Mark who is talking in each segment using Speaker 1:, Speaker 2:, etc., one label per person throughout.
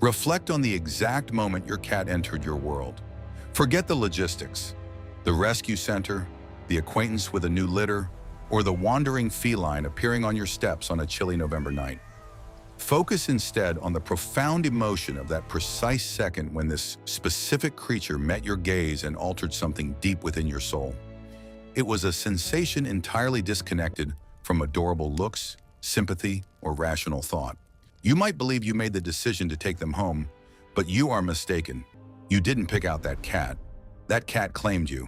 Speaker 1: Reflect on the exact moment your cat entered your world. Forget the logistics, the rescue center, the acquaintance with a new litter, or the wandering feline appearing on your steps on a chilly November night. Focus instead on the profound emotion of that precise second when this specific creature met your gaze and altered something deep within your soul. It was a sensation entirely disconnected from adorable looks, sympathy, or rational thought. You might believe you made the decision to take them home, but you are mistaken. You didn't pick out that cat. That cat claimed you.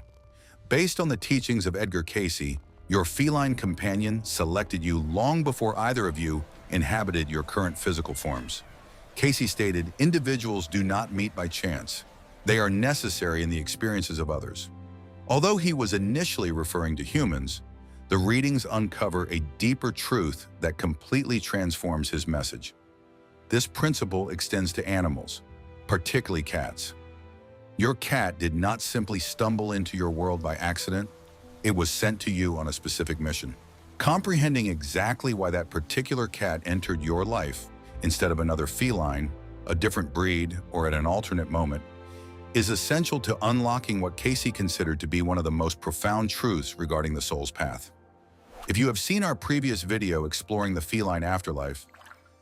Speaker 1: Based on the teachings of Edgar Cayce, your feline companion selected you long before either of you inhabited your current physical forms. Cayce stated, individuals do not meet by chance. They are necessary in the experiences of others. Although he was initially referring to humans, the readings uncover a deeper truth that completely transforms his message. This principle extends to animals, particularly cats. Your cat did not simply stumble into your world by accident. It was sent to you on a specific mission. Comprehending exactly why that particular cat entered your life instead of another feline, a different breed, or at an alternate moment, is essential to unlocking what Cayce considered to be one of the most profound truths regarding the soul's path. If you have seen our previous video exploring the feline afterlife,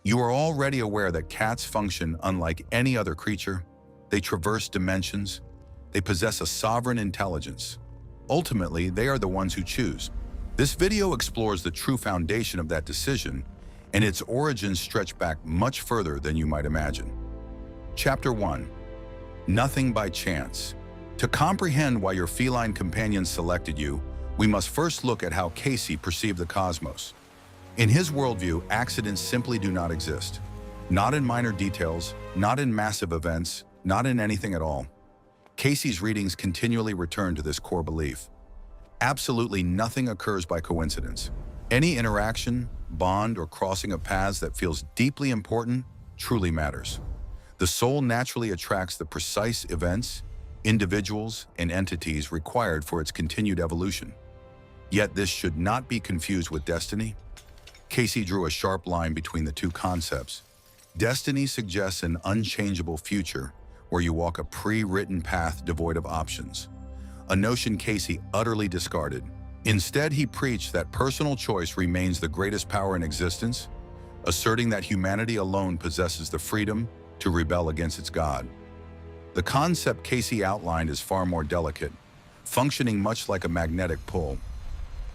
Speaker 1: you are already aware that cats function unlike any other creature. They traverse dimensions. They possess a sovereign intelligence. Ultimately, they are the ones who choose. This video explores the true foundation of that decision, and its origins stretch back much further than you might imagine. Chapter 1. Nothing by chance. To comprehend why your feline companion selected you, we must first look at how Cayce perceived the cosmos. In his worldview, accidents simply do not exist. Not in minor details, not in massive events, not in anything at all. Cayce's readings continually return to this core belief. Absolutely nothing occurs by coincidence. Any interaction, bond, or crossing of paths that feels deeply important truly matters. The soul naturally attracts the precise events, individuals, and entities required for its continued evolution. Yet this should not be confused with destiny. Cayce drew a sharp line between the two concepts. Destiny suggests an unchangeable future where you walk a pre-written path devoid of options, a notion Cayce utterly discarded. Instead, he preached that personal choice remains the greatest power in existence, asserting that humanity alone possesses the freedom to rebel against its God. The concept Cayce outlined is far more delicate, functioning much like a magnetic pull.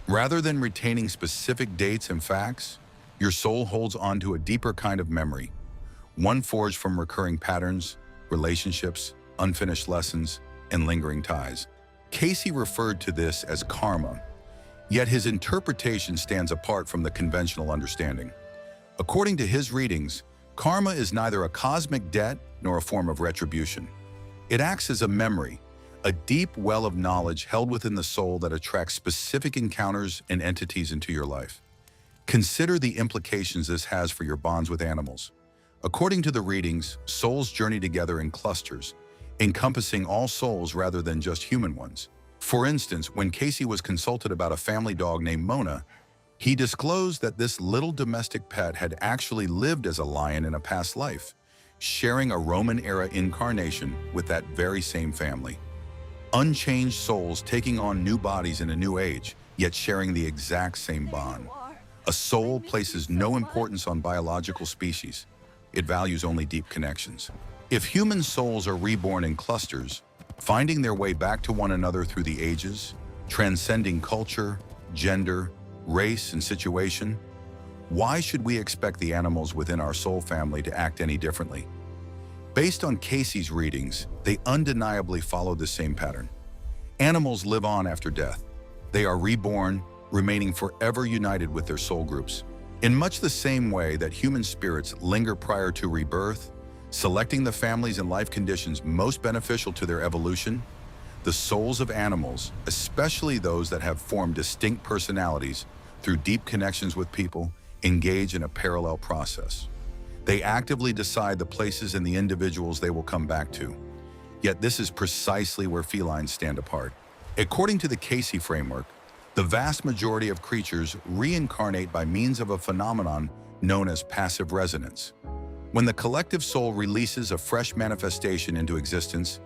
Speaker 1: Rather than retaining specific dates and facts, your soul holds on to a deeper kind of memory, one forged from recurring patterns, relationships, unfinished lessons, and lingering ties. Cayce referred to this as karma, yet his interpretation stands apart from the conventional understanding. According to his readings, karma is neither a cosmic debt nor a form of retribution. It acts as a memory, a deep well of knowledge held within the soul that attracts specific encounters and entities into your life. Consider the implications this has for your bonds with animals. According to the readings, souls journey together in clusters, encompassing all souls rather than just human ones. For instance, when Cayce was consulted about a family dog named Mona, he disclosed that this little domestic pet had actually lived as a lion in a past life, sharing a Roman-era incarnation with that very same family. Unchanged souls taking on new bodies in a new age, yet sharing the exact same bond. A soul places no importance on biological species. It values only deep connections. If human souls are reborn in clusters, finding their way back to one another through the ages, transcending culture, gender, race, and situation, why should we expect the animals within our soul family to act any differently? Based on Cayce's readings, they undeniably follow the same pattern. Animals live on after death. They are reborn, remaining forever united with their soul groups. In much the same way that human spirits linger prior to rebirth, selecting the families and life conditions most beneficial to their evolution, the souls of animals, especially those that have formed distinct personalities through deep connections with people, engage in a parallel process. They actively decide the places and the individuals they will come back to. Yet this is precisely where felines stand apart. According to the Cayce framework, the vast majority of creatures reincarnate by means of a phenomenon known as passive resonance. When the collective soul releases a fresh manifestation into existence,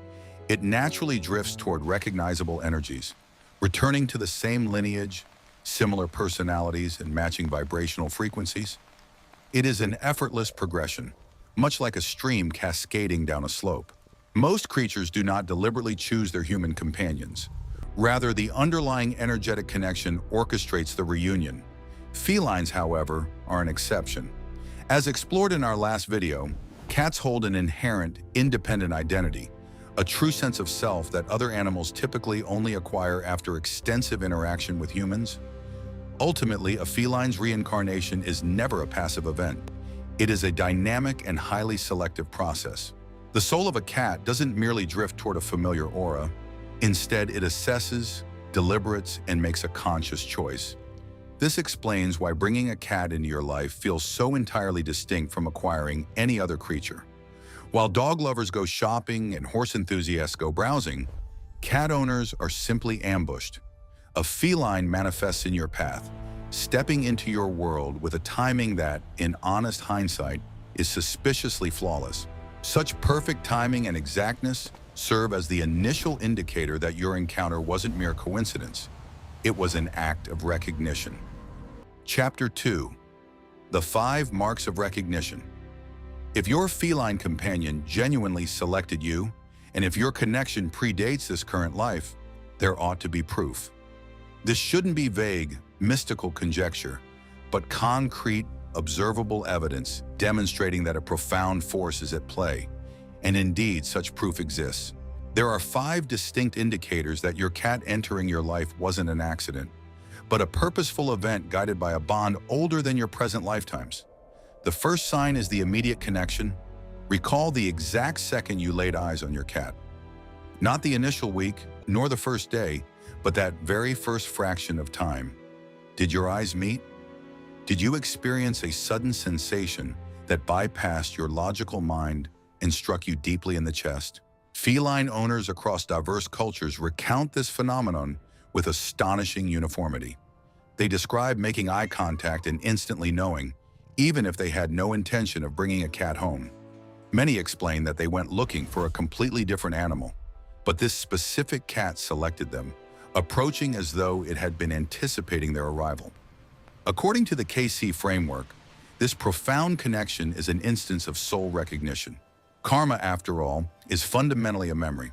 Speaker 1: it naturally drifts toward recognizable energies, returning to the same lineage, similar personalities, and matching vibrational frequencies. It is an effortless progression, much like a stream cascading down a slope. Most creatures do not deliberately choose their human companions. Rather, the underlying energetic connection orchestrates the reunion. Felines, however, are an exception. As explored in our last video, cats hold an inherent, independent identity, a true sense of self that other animals typically only acquire after extensive interaction with humans. Ultimately, a feline's reincarnation is never a passive event. It is a dynamic and highly selective process. The soul of a cat doesn't merely drift toward a familiar aura. Instead, it assesses, deliberates, and makes a conscious choice. This explains why bringing a cat into your life feels so entirely distinct from acquiring any other creature. While dog lovers go shopping and horse enthusiasts go browsing, cat owners are simply ambushed. A feline manifests in your path, stepping into your world with a timing that, in honest hindsight, is suspiciously flawless. Such perfect timing and exactness serve as the initial indicator that your encounter wasn't mere coincidence. It was an act of recognition. Chapter 2. The 5 Marks of Recognition. If your feline companion genuinely selected you, and if your connection predates this current life, there ought to be proof. This shouldn't be vague, mystical conjecture, but concrete, observable evidence demonstrating that a profound force is at play. And indeed, such proof exists. There are 5 distinct indicators that your cat entering your life wasn't an accident, but a purposeful event guided by a bond older than your present lifetimes. The first sign is the immediate connection. Recall the exact second you laid eyes on your cat. Not the initial week, nor the first day, but that very first fraction of time. Did your eyes meet? Did you experience a sudden sensation that bypassed your logical mind and struck you deeply in the chest? Feline owners across diverse cultures recount this phenomenon with astonishing uniformity. They describe making eye contact and instantly knowing, even if they had no intention of bringing a cat home. Many explain that they went looking for a completely different animal, but this specific cat selected them, approaching as though it had been anticipating their arrival. According to the Cayce framework, this profound connection is an instance of soul recognition. Karma, after all, is fundamentally a memory.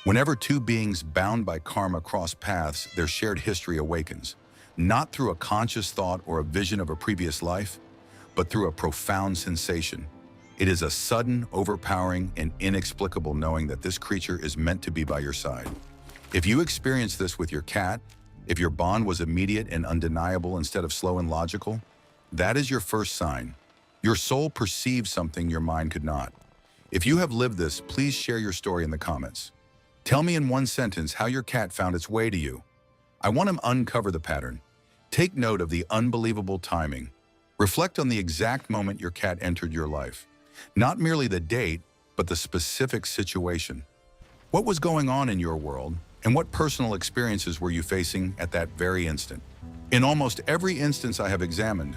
Speaker 1: Whenever two beings bound by karma cross paths, their shared history awakens, not through a conscious thought or a vision of a previous life, but through a profound sensation. It is a sudden, overpowering, and inexplicable knowing that this creature is meant to be by your side. If you experience this with your cat, if your bond was immediate and undeniable instead of slow and logical, that is your first sign. Your soul perceives something your mind could not. If you have lived this, please share your story in the comments. Tell me in one sentence how your cat found its way to you. I want to uncover the pattern. Take note of the unbelievable timing. Reflect on the exact moment your cat entered your life. Not merely the date, but the specific situation. What was going on in your world, and what personal experiences were you facing at that very instant? In almost every instance I have examined,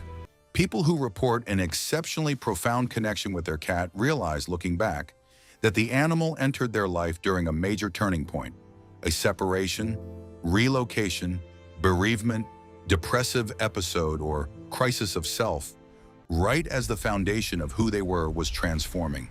Speaker 1: people who report an exceptionally profound connection with their cat realize, looking back, that the animal entered their life during a major turning point, a separation, relocation, bereavement, depressive episode, or crisis of self, right as the foundation of who they were was transforming.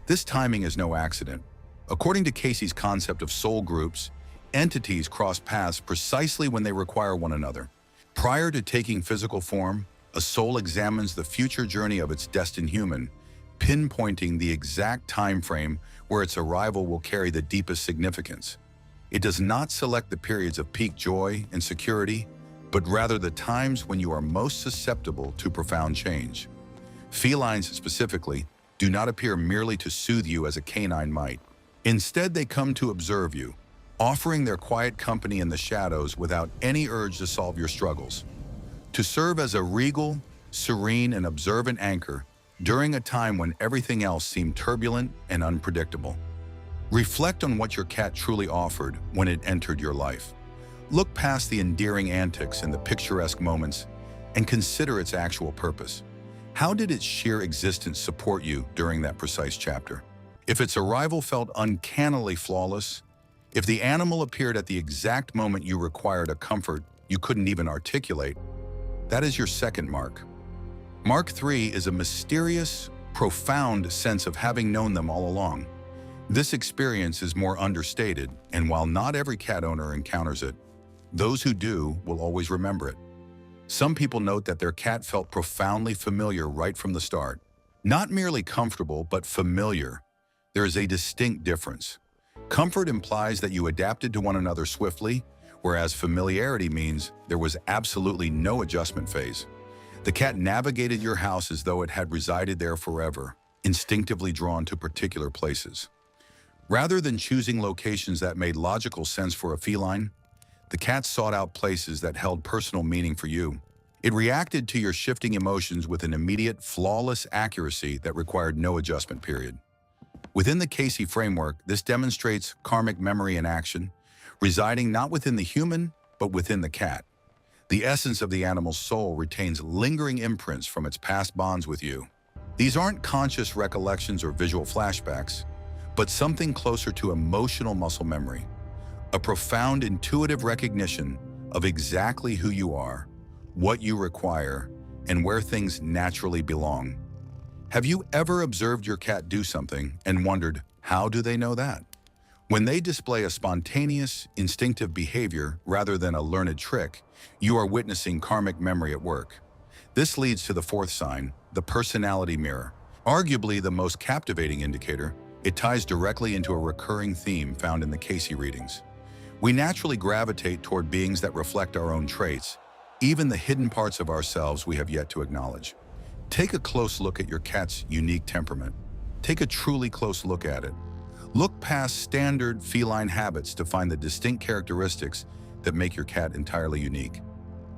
Speaker 1: This timing is no accident. According to Cayce's concept of soul groups, entities cross paths precisely when they require one another. Prior to taking physical form, a soul examines the future journey of its destined human, pinpointing the exact time frame where its arrival will carry the deepest significance. It does not select the periods of peak joy and security, but rather the times when you are most susceptible to profound change. Felines, specifically, do not appear merely to soothe you as a canine might. Instead, they come to observe you, offering their quiet company in the shadows without any urge to solve your struggles. To serve as a regal, serene, and observant anchor during a time when everything else seemed turbulent and unpredictable. Reflect on what your cat truly offered when it entered your life. Look past the endearing antics and the picturesque moments and consider its actual purpose. How did its sheer existence support you during that precise chapter? If its arrival felt uncannily flawless, if the animal appeared at the exact moment you required a comfort you couldn't even articulate, that is your second mark. Mark 3 is a mysterious, profound sense of having known them all along. This experience is more understated, and while not every cat owner encounters it, those who do will always remember it. Some people note that their cat felt profoundly familiar right from the start. Not merely comfortable, but familiar. There is a distinct difference. Comfort implies that you adapted to one another swiftly, whereas familiarity means there was absolutely no adjustment phase. The cat navigated your house as though it had resided there forever, instinctively drawn to particular places. Rather than choosing locations that made logical sense for a feline, the cat sought out places that held personal meaning for you. It reacted to your shifting emotions with an immediate, flawless accuracy that required no adjustment period. Within the Cayce framework, this demonstrates karmic memory in action, residing not within the human, but within the cat. The essence of the animal's soul retains lingering imprints from its past bonds with you. These aren't conscious recollections or visual flashbacks, but something closer to emotional muscle memory, a profound intuitive recognition of exactly who you are, what you require, and where things naturally belong. Have you ever observed your cat do something and wondered, how do they know that? When they display a spontaneous, instinctive behavior rather than a learned trick, you are witnessing karmic memory at work. This leads to the fourth sign, the personality mirror. Arguably the most captivating indicator, it ties directly into a recurring theme found in the Cayce readings. We naturally gravitate toward beings that reflect our own traits, even the hidden parts of ourselves we have yet to acknowledge. Take a close look at your cat's unique temperament. Take a truly close look at it. Look past standard feline habits to find the distinct characteristics that make your cat entirely unique.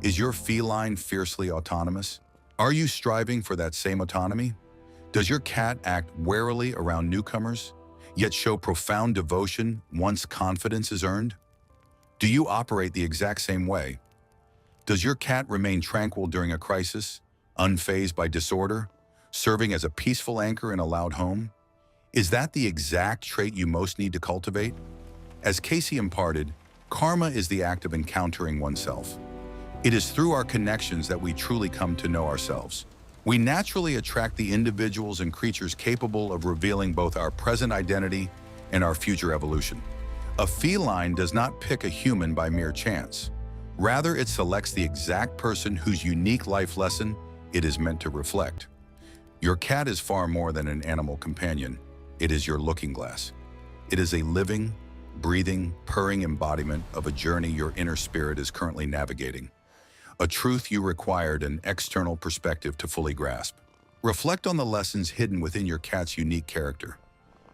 Speaker 1: Is your feline fiercely autonomous? Are you striving for that same autonomy? Does your cat act warily around newcomers, yet show profound devotion once confidence is earned? Do you operate the exact same way? Does your cat remain tranquil during a crisis, unfazed by disorder, serving as a peaceful anchor in a loud home? Is that the exact trait you most need to cultivate? As Cayce imparted, karma is the act of encountering oneself. It is through our connections that we truly come to know ourselves. We naturally attract the individuals and creatures capable of revealing both our present identity and our future evolution. A feline does not pick a human by mere chance. Rather, it selects the exact person whose unique life lesson it is meant to reflect. Your cat is far more than an animal companion. It is your looking glass. It is a living, breathing, purring embodiment of a journey your inner spirit is currently navigating. A truth you required an external perspective to fully grasp. Reflect on the lessons hidden within your cat's unique character.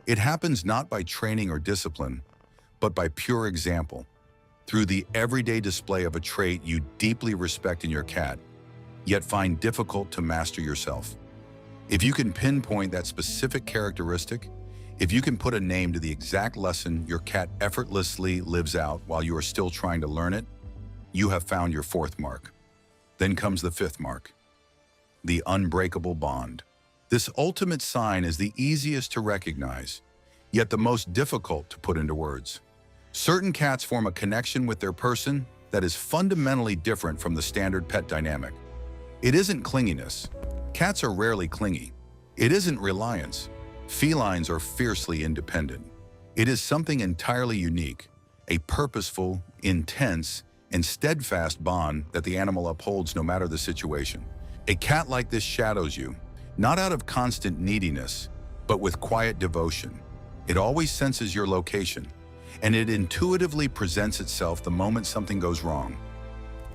Speaker 1: It happens not by training or discipline, but by pure example, through the everyday display of a trait you deeply respect in your cat, yet find difficult to master yourself. If you can pinpoint that specific characteristic, if you can put a name to the exact lesson your cat effortlessly lives out while you are still trying to learn it, you have found your fourth mark. Then comes the fifth mark, the unbreakable bond. This ultimate sign is the easiest to recognize, yet the most difficult to put into words. Certain cats form a connection with their person that is fundamentally different from the standard pet dynamic. It isn't clinginess. Cats are rarely clingy. It isn't reliance. Felines are fiercely independent. It is something entirely unique, a purposeful, intense, and steadfast bond that the animal upholds no matter the situation. A cat like this shadows you, not out of constant neediness, but with quiet devotion. It always senses your location, and it intuitively presents itself the moment something goes wrong.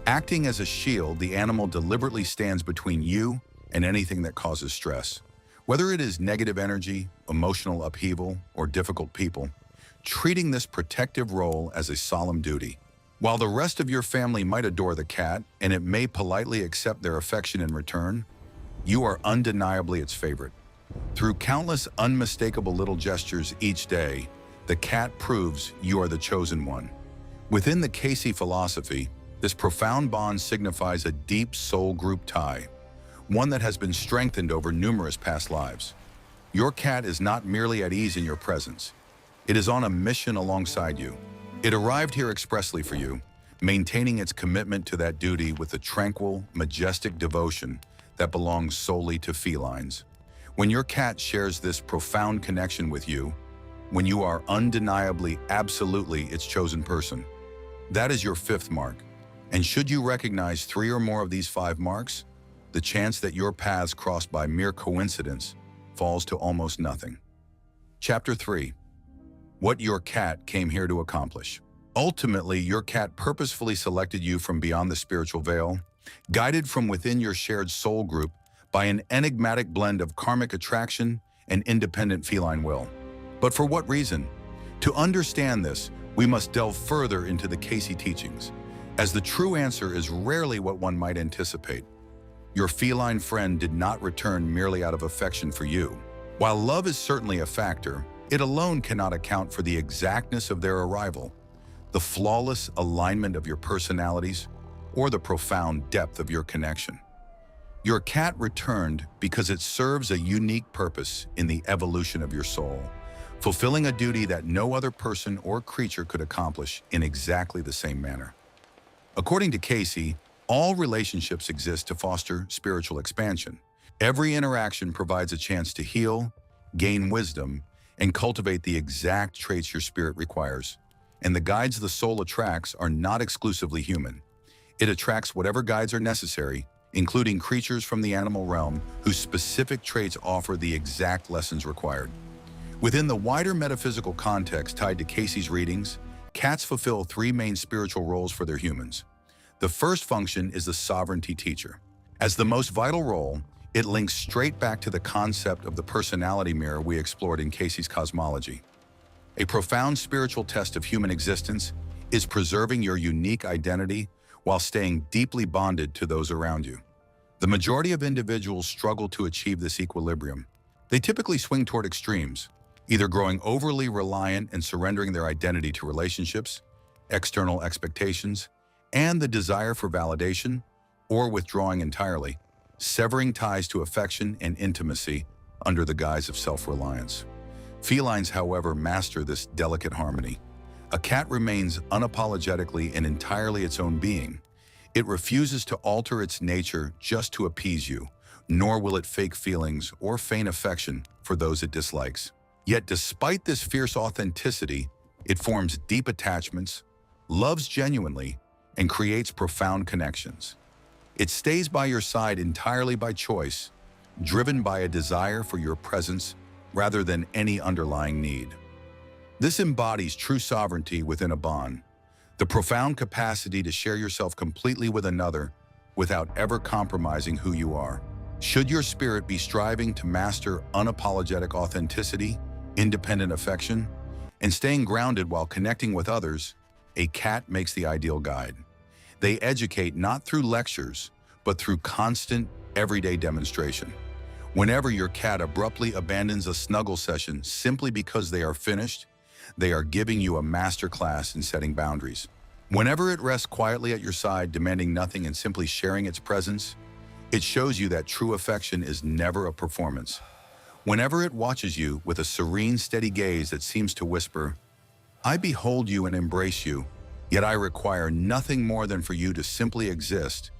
Speaker 1: Acting as a shield, the animal deliberately stands between you and anything that causes stress. Whether it is negative energy, emotional upheaval, or difficult people, treating this protective role as a solemn duty. While the rest of your family might adore the cat, and it may politely accept their affection in return, you are undeniably its favorite. Through countless unmistakable little gestures each day, the cat proves you are the chosen one. Within the Cayce philosophy, this profound bond signifies a deep soul group tie, one that has been strengthened over numerous past lives. Your cat is not merely at ease in your presence. It is on a mission alongside you. It arrived here expressly for you, maintaining its commitment to that duty with a tranquil, majestic devotion that belongs solely to felines. When your cat shares this profound connection with you, when you are undeniably, absolutely its chosen person, that is your fifth mark. And should you recognize 3 or more of these 5 marks, the chance that your paths cross by mere coincidence falls to almost nothing. Chapter 3. What your cat came here to accomplish. Ultimately, your cat purposefully selected you from beyond the spiritual veil, guided from within your shared soul group by an enigmatic blend of karmic attraction and independent feline will. But for what reason? To understand this, we must delve further into the Cayce teachings, as the true answer is rarely what one might anticipate. Your feline friend did not return merely out of affection for you. While love is certainly a factor, it alone cannot account for the exactness of their arrival, the flawless alignment of your personalities, or the profound depth of your connection. Your cat returned because it serves a unique purpose in the evolution of your soul, fulfilling a duty that no other person or creature could accomplish in exactly the same manner. According to Cayce, all relationships exist to foster spiritual expansion. Every interaction provides a chance to heal, gain wisdom, and cultivate the exact traits your spirit requires. And the guides the soul attracts are not exclusively human. It attracts whatever guides are necessary, including creatures from the animal realm whose specific traits offer the exact lessons required. Within the wider metaphysical context tied to Cayce's readings, cats fulfill 3 main spiritual roles for their humans. The first function is the sovereignty teacher. As the most vital role, it links straight back to the concept of the personality mirror we explored in Cayce's cosmology. A profound spiritual test of human existence is preserving your unique identity while staying deeply bonded to those around you. The majority of individuals struggle to achieve this equilibrium. They typically swing toward extremes, either growing overly reliant and surrendering their identity to relationships, external expectations, and the desire for validation, or withdrawing entirely, severing ties to affection and intimacy under the guise of self-reliance. Felines, however, master this delicate harmony. A cat remains unapologetically and entirely its own being. It refuses to alter its nature just to appease you, nor will it fake feelings or feign affection for those it dislikes. Yet despite this fierce authenticity, it forms deep attachments, loves genuinely, and creates profound connections. It stays by your side entirely by choice, driven by a desire for your presence rather than any underlying need. This embodies true sovereignty within a bond, the profound capacity to share yourself completely with another without ever compromising who you are. Should your spirit be striving to master unapologetic authenticity, independent affection, and staying grounded while connecting with others, a cat makes the ideal guide. They educate not through lectures, but through constant, everyday demonstration. Whenever your cat abruptly abandons a snuggle session simply because they are finished, they are giving you a masterclass in setting boundaries. Whenever it rests quietly at your side, demanding nothing and simply sharing its presence, it shows you that true affection is never a performance. Whenever it watches you with a serene, steady gaze that seems to whisper, "I behold you and embrace you, yet I require nothing more than for you to simply exist,"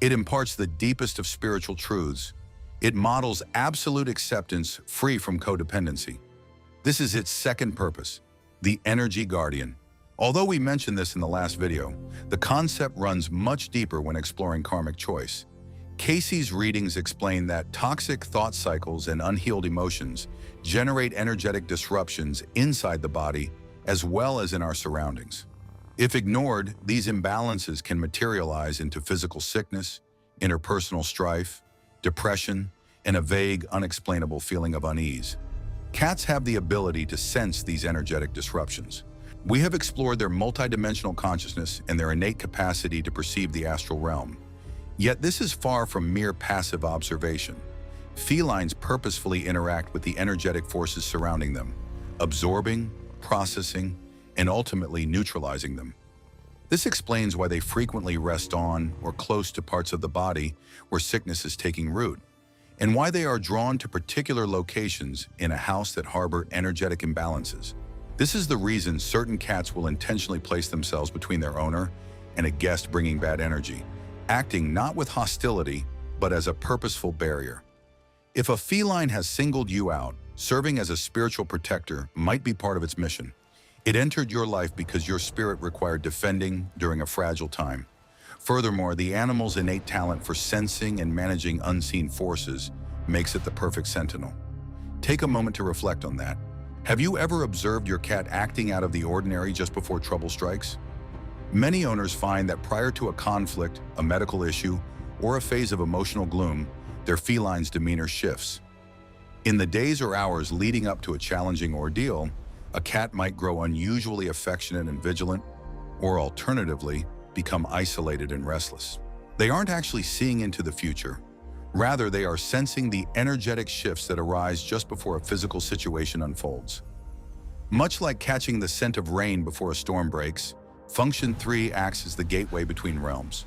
Speaker 1: it imparts the deepest of spiritual truths. It models absolute acceptance free from codependency. This is its second purpose, the energy guardian. Although we mentioned this in the last video, the concept runs much deeper when exploring karmic choice. Cayce's readings explain that toxic thought cycles and unhealed emotions generate energetic disruptions inside the body as well as in our surroundings. If ignored, these imbalances can materialize into physical sickness, interpersonal strife, depression, and a vague, unexplainable feeling of unease. Cats have the ability to sense these energetic disruptions. We have explored their multidimensional consciousness and their innate capacity to perceive the astral realm. Yet this is far from mere passive observation. Felines purposefully interact with the energetic forces surrounding them, absorbing, processing, and ultimately neutralizing them. This explains why they frequently rest on or close to parts of the body where sickness is taking root, and why they are drawn to particular locations in a house that harbor energetic imbalances. This is the reason certain cats will intentionally place themselves between their owner and a guest bringing bad energy, acting not with hostility, but as a purposeful barrier. If a feline has singled you out, serving as a spiritual protector might be part of its mission. It entered your life because your spirit required defending during a fragile time. Furthermore, the animal's innate talent for sensing and managing unseen forces makes it the perfect sentinel. Take a moment to reflect on that. Have you ever observed your cat acting out of the ordinary just before trouble strikes? Many owners find that prior to a conflict, a medical issue, or a phase of emotional gloom, their feline's demeanor shifts. In the days or hours leading up to a challenging ordeal, a cat might grow unusually affectionate and vigilant, or alternatively, become isolated and restless. They aren't actually seeing into the future. Rather, they are sensing the energetic shifts that arise just before a physical situation unfolds. Much like catching the scent of rain before a storm breaks, Function 3 acts as the gateway between realms.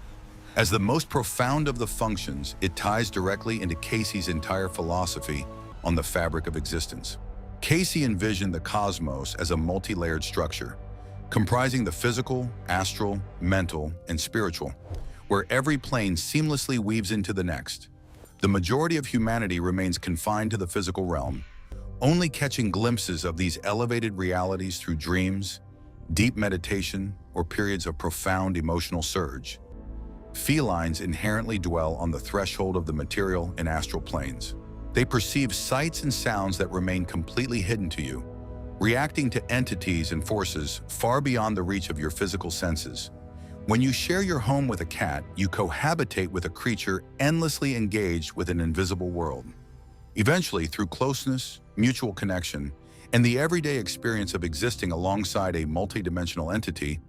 Speaker 1: As the most profound of the functions, it ties directly into Cayce's entire philosophy on the fabric of existence. Cayce envisioned the cosmos as a multi-layered structure, comprising the physical, astral, mental, and spiritual, where every plane seamlessly weaves into the next. The majority of humanity remains confined to the physical realm, only catching glimpses of these elevated realities through dreams, deep meditation, or periods of profound emotional surge. Felines inherently dwell on the threshold of the material and astral planes. They perceive sights and sounds that remain completely hidden to you, reacting to entities and forces far beyond the reach of your physical senses. When you share your home with a cat, you cohabitate with a creature endlessly engaged with an invisible world. Eventually, through closeness, mutual connection, and the everyday experience of existing alongside a multidimensional entity,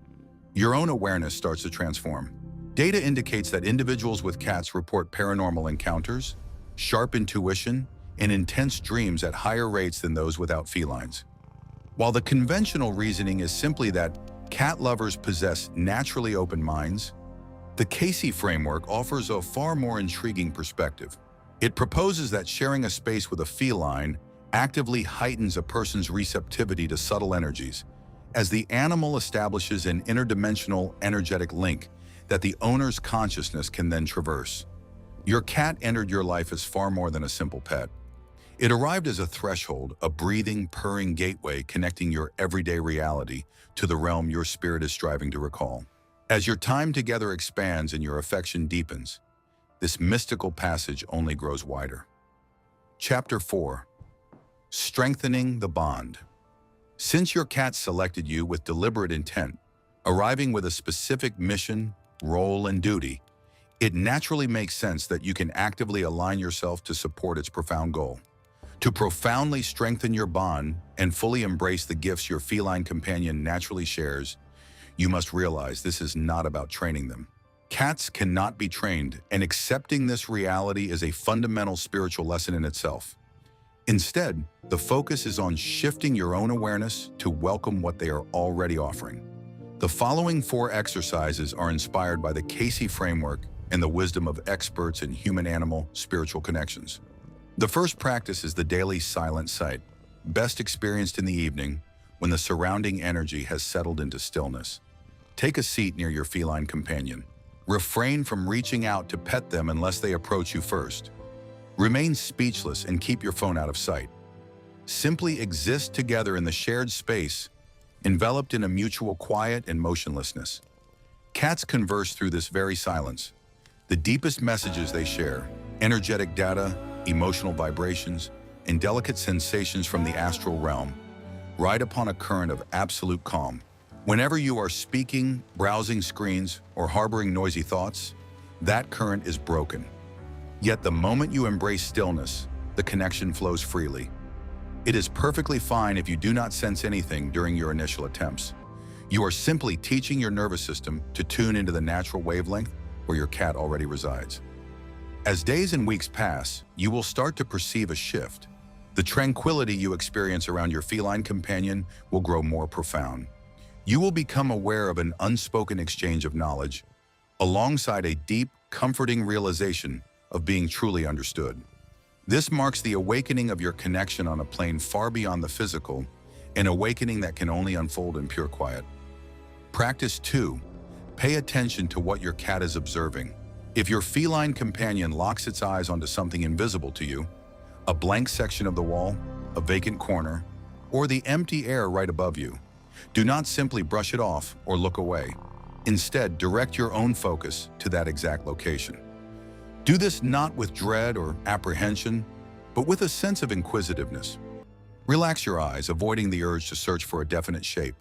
Speaker 1: your own awareness starts to transform. Data indicates that individuals with cats report paranormal encounters, sharp intuition, and intense dreams at higher rates than those without felines. While the conventional reasoning is simply that cat lovers possess naturally open minds, the Cayce framework offers a far more intriguing perspective. It proposes that sharing a space with a feline actively heightens a person's receptivity to subtle energies, as the animal establishes an interdimensional energetic link that the owner's consciousness can then traverse. Your cat entered your life as far more than a simple pet. It arrived as a threshold, a breathing, purring gateway connecting your everyday reality to the realm your spirit is striving to recall. As your time together expands and your affection deepens, this mystical passage only grows wider. Chapter 4. Strengthening the bond. Since your cat selected you with deliberate intent, arriving with a specific mission, role, and duty, it naturally makes sense that you can actively align yourself to support its profound goal. To profoundly strengthen your bond and fully embrace the gifts your feline companion naturally shares, you must realize this is not about training them. Cats cannot be trained, and accepting this reality is a fundamental spiritual lesson in itself. Instead, the focus is on shifting your own awareness to welcome what they are already offering. The following 4 exercises are inspired by the Cayce framework and the wisdom of experts in human-animal spiritual connections. The first practice is the daily silent sight, best experienced in the evening when the surrounding energy has settled into stillness. Take a seat near your feline companion. Refrain from reaching out to pet them unless they approach you first. Remain speechless and keep your phone out of sight. Simply exist together in the shared space, enveloped in a mutual quiet and motionlessness. Cats converse through this very silence. The deepest messages they share, energetic data, emotional vibrations, and delicate sensations from the astral realm, ride upon a current of absolute calm. Whenever you are speaking, browsing screens, or harboring noisy thoughts, that current is broken. Yet the moment you embrace stillness, the connection flows freely. It is perfectly fine if you do not sense anything during your initial attempts. You are simply teaching your nervous system to tune into the natural wavelength where your cat already resides. As days and weeks pass, you will start to perceive a shift. The tranquility you experience around your feline companion will grow more profound. You will become aware of an unspoken exchange of knowledge, alongside a deep, comforting realization of being truly understood. This marks the awakening of your connection on a plane far beyond the physical, an awakening that can only unfold in pure quiet. Practice 2. Pay attention to what your cat is observing. If your feline companion locks its eyes onto something invisible to you, a blank section of the wall, a vacant corner, or the empty air right above you, do not simply brush it off or look away. Instead, direct your own focus to that exact location. Do this not with dread or apprehension, but with a sense of inquisitiveness. Relax your eyes, avoiding the urge to search for a definite shape.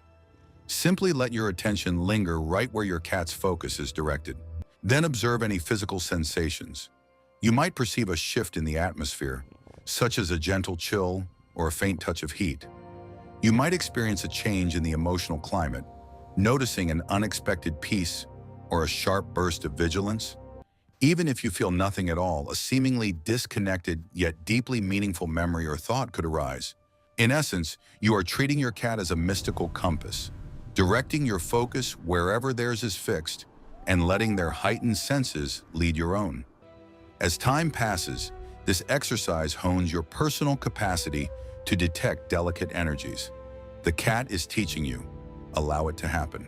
Speaker 1: Simply let your attention linger right where your cat's focus is directed. Then observe any physical sensations. You might perceive a shift in the atmosphere, such as a gentle chill or a faint touch of heat. You might experience a change in the emotional climate, noticing an unexpected peace or a sharp burst of vigilance. Even if you feel nothing at all, a seemingly disconnected yet deeply meaningful memory or thought could arise. In essence, you are treating your cat as a mystical compass, directing your focus wherever theirs is fixed and letting their heightened senses lead your own. As time passes, this exercise hones your personal capacity to detect delicate energies. The cat is teaching you. Allow it to happen.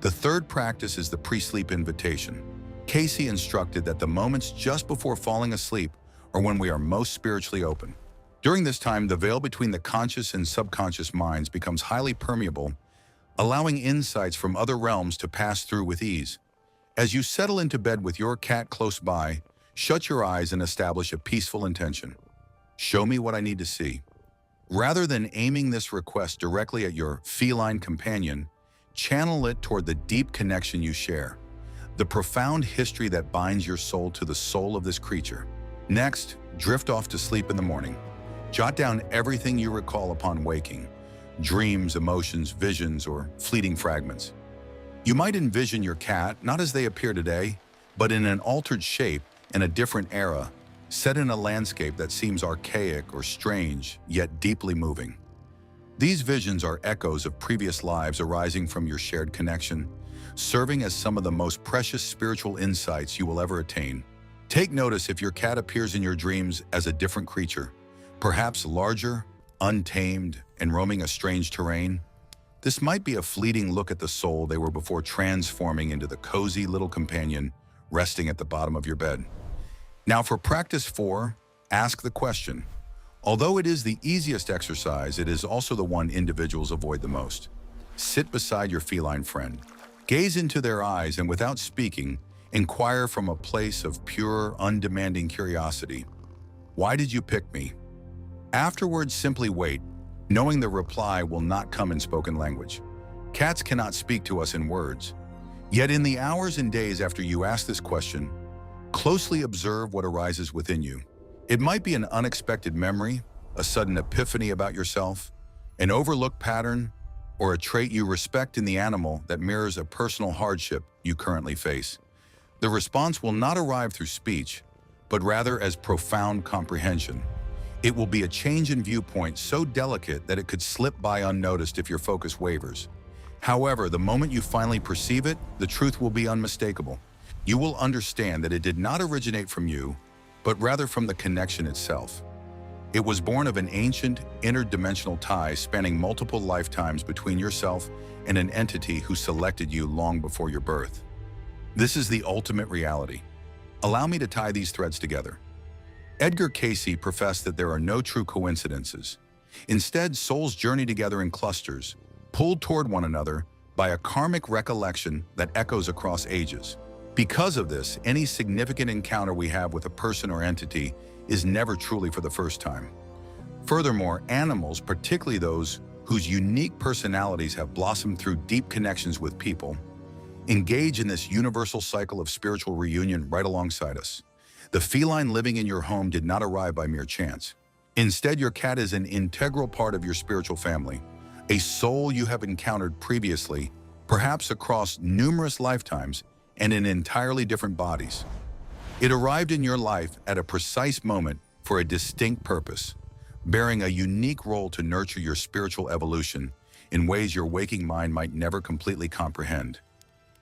Speaker 1: The third practice is the pre-sleep invitation. Cayce instructed that the moments just before falling asleep are when we are most spiritually open. During this time, the veil between the conscious and subconscious minds becomes highly permeable, allowing insights from other realms to pass through with ease. As you settle into bed with your cat close by, shut your eyes and establish a peaceful intention. Show me what I need to see. Rather than aiming this request directly at your feline companion, channel it toward the deep connection you share, the profound history that binds your soul to the soul of this creature. Next, drift off to sleep in the morning. Jot down everything you recall upon waking, dreams, emotions, visions, or fleeting fragments. You might envision your cat not as they appear today, but in an altered shape in a different era, set in a landscape that seems archaic or strange, yet deeply moving. These visions are echoes of previous lives arising from your shared connection, serving as some of the most precious spiritual insights you will ever attain. Take notice if your cat appears in your dreams as a different creature, perhaps larger, untamed, and roaming a strange terrain. This might be a fleeting look at the soul they were before transforming into the cozy little companion resting at the bottom of your bed. Now for practice 4, ask the question. Although it is the easiest exercise, it is also the one individuals avoid the most. Sit beside your feline friend. Gaze into their eyes and without speaking, inquire from a place of pure, undemanding curiosity. Why did you pick me? Afterwards, simply wait, knowing the reply will not come in spoken language. Cats cannot speak to us in words. Yet in the hours and days after you ask this question, closely observe what arises within you. It might be an unexpected memory, a sudden epiphany about yourself, an overlooked pattern, or a trait you respect in the animal that mirrors a personal hardship you currently face. The response will not arrive through speech, but rather as profound comprehension. It will be a change in viewpoint so delicate that it could slip by unnoticed if your focus wavers. However, the moment you finally perceive it, the truth will be unmistakable. You will understand that it did not originate from you, but rather from the connection itself. It was born of an ancient, interdimensional tie spanning multiple lifetimes between yourself and an entity who selected you long before your birth. This is the ultimate reality. Allow me to tie these threads together. Edgar Cayce professed that there are no true coincidences. Instead, souls journey together in clusters, pulled toward one another by a karmic recollection that echoes across ages. Because of this, any significant encounter we have with a person or entity is never truly for the first time. Furthermore, animals, particularly those whose unique personalities have blossomed through deep connections with people, engage in this universal cycle of spiritual reunion right alongside us. The feline living in your home did not arrive by mere chance. Instead, your cat is an integral part of your spiritual family, a soul you have encountered previously, perhaps across numerous lifetimes and in entirely different bodies. It arrived in your life at a precise moment for a distinct purpose, bearing a unique role to nurture your spiritual evolution in ways your waking mind might never completely comprehend.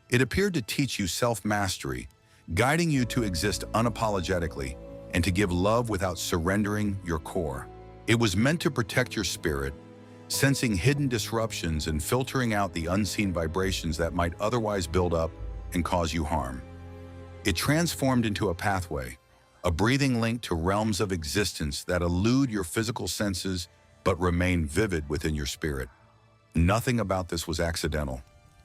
Speaker 1: It appeared to teach you self-mastery, guiding you to exist unapologetically and to give love without surrendering your core. It was meant to protect your spirit, sensing hidden disruptions and filtering out the unseen vibrations that might otherwise build up and cause you harm. It transformed into a pathway, a breathing link to realms of existence that elude your physical senses but remain vivid within your spirit. Nothing about this was accidental.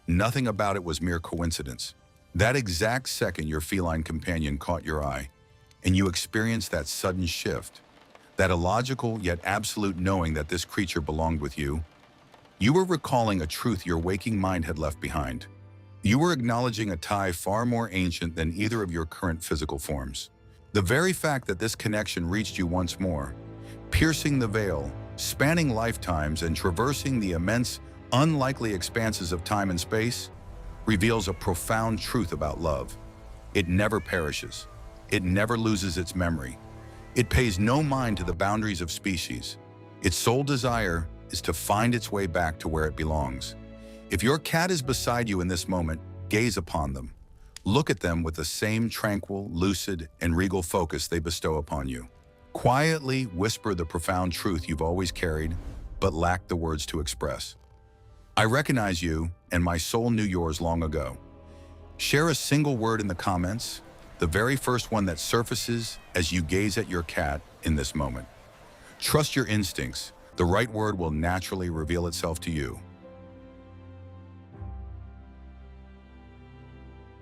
Speaker 1: Nothing about it was mere coincidence. That exact second your feline companion caught your eye, and you experienced that sudden shift, that illogical yet absolute knowing that this creature belonged with you, you were recalling a truth your waking mind had left behind. You were acknowledging a tie far more ancient than either of your current physical forms. The very fact that this connection reached you once more, piercing the veil, spanning lifetimes and traversing the immense, unlikely expanses of time and space, reveals a profound truth about love. It never perishes. It never loses its memory. It pays no mind to the boundaries of species. Its sole desire is to find its way back to where it belongs. If your cat is beside you in this moment, gaze upon them. Look at them with the same tranquil, lucid, and regal focus they bestow upon you. Quietly whisper the profound truth you've always carried, but lacked the words to express. I recognize you, and my soul knew yours long ago. Share a single word in the comments, the very first one that surfaces as you gaze at your cat in this moment. Trust your instincts. The right word will naturally reveal itself to you.